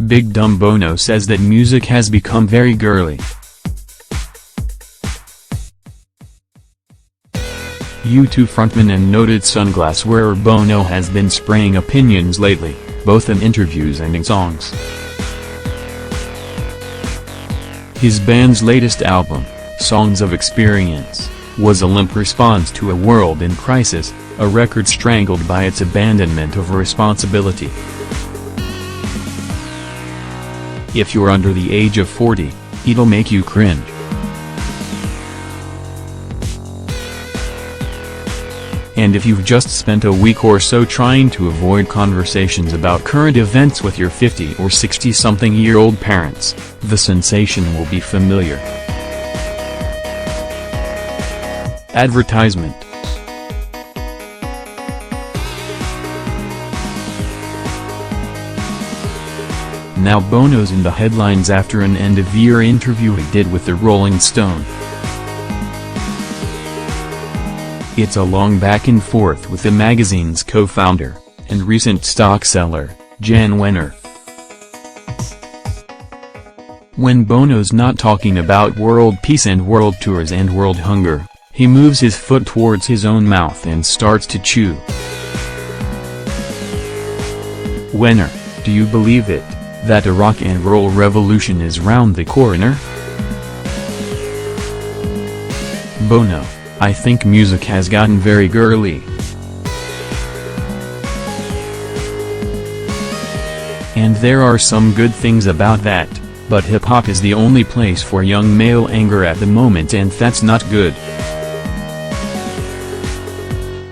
Big Dumb Bono says that music has become very girly. U2 frontman and noted sunglass wearer Bono has been spraying opinions lately, both in interviews and in songs. His band's latest album, Songs of Experience, was a limp response to a world in crisis, a record strangled by its abandonment of responsibility. If you're under the age of 40, it'll make you cringe. And if you've just spent a week or so trying to avoid conversations about current events with your 50 or 60-something-year-old parents, the sensation will be familiar. Advertisement. Now Bono's in the headlines after an end-of-year interview he did with the Rolling Stone. It's a long back and forth with the magazine's co-founder, and recent stock seller, Jan Wenner. When Bono's not talking about world peace and world tours and world hunger, he moves his foot towards his own mouth and starts to chew. Wenner, do you believe it, that a rock and roll revolution is round the corner? Bono, I think music has gotten very girly. And there are some good things about that, but hip-hop is the only place for young male anger at the moment, and that's not good.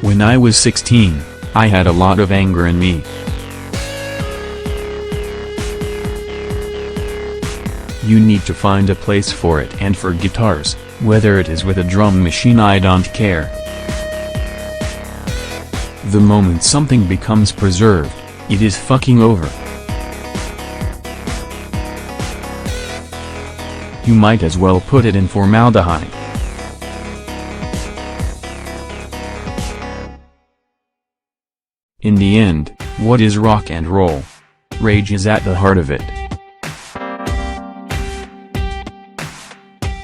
When I was 16, I had a lot of anger in me. You need to find a place for it, and for guitars, whether it is with a drum machine, I don't care. The moment something becomes preserved, it is fucking over. You might as well put it in formaldehyde. In the end, what is rock and roll? Rage is at the heart of it.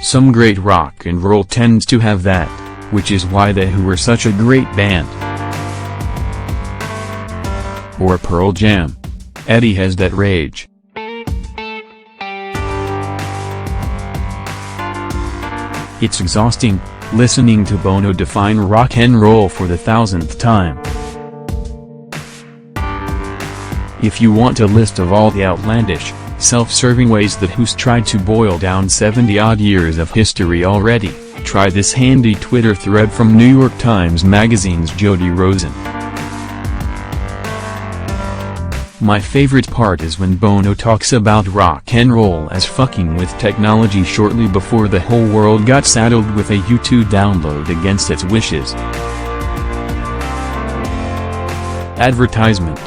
Some great rock and roll tends to have that, which is why The Who were such a great band. Or Pearl Jam. Eddie has that rage. It's exhausting, listening to Bono define rock and roll for the 1000th time. If you want a list of all the outlandish, self-serving ways that Who's tried to boil down 70-odd years of history already, try this handy Twitter thread from New York Times Magazine's Jody Rosen. My favorite part is when Bono talks about rock and roll as fucking with technology shortly before the whole world got saddled with a U2 download against its wishes. Advertisement.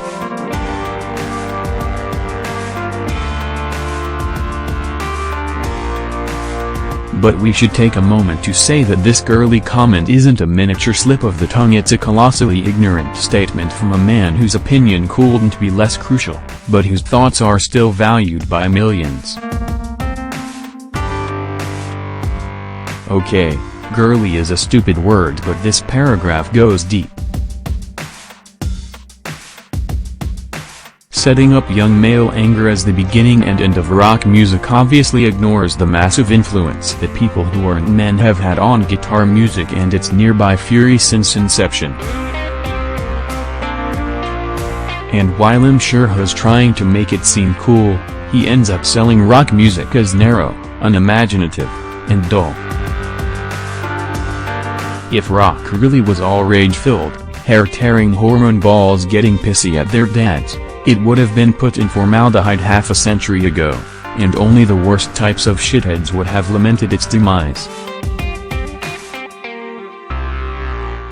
But we should take a moment to say that this girly comment isn't a miniature slip of the tongue, it's a colossally ignorant statement from a man whose opinion couldn't be less crucial, but whose thoughts are still valued by millions. Okay, girly is a stupid word, but this paragraph goes deep. Setting up young male anger as the beginning and end of rock music obviously ignores the massive influence that people who aren't men have had on guitar music and its nearby fury since inception. And while I'm sure he's trying to make it seem cool, he ends up selling rock music as narrow, unimaginative, and dull. If rock really was all rage-filled, hair-tearing hormone balls getting pissy at their dads, it would have been put in formaldehyde half a century ago, and only the worst types of shitheads would have lamented its demise.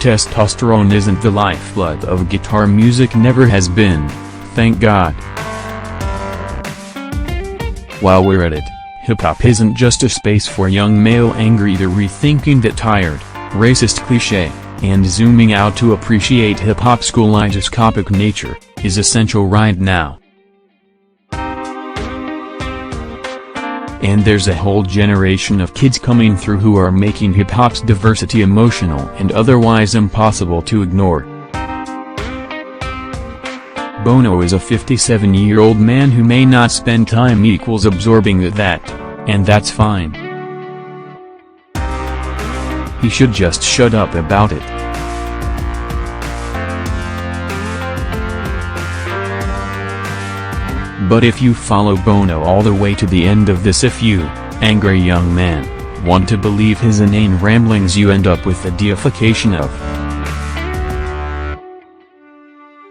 Testosterone isn't the lifeblood of guitar music, never has been, thank God. While we're at it, Hip-hop isn't just a space for young male anger either. Rethinking that tired, racist cliché, and zooming out to appreciate hip-hop's kaleidoscopic nature, is essential right now. And there's a whole generation of kids coming through who are making hip-hop's diversity emotional and otherwise impossible to ignore. Bono is a 57-year-old man who may not spend time absorbing that, and that's fine. He should just shut up about it. But if you follow Bono all the way to the end of this, if you, angry young man, want to believe his inane ramblings, you end up with the deification of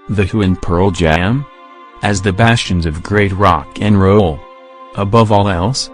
The Who and Pearl Jam as the bastions of great rock and roll. Above all else,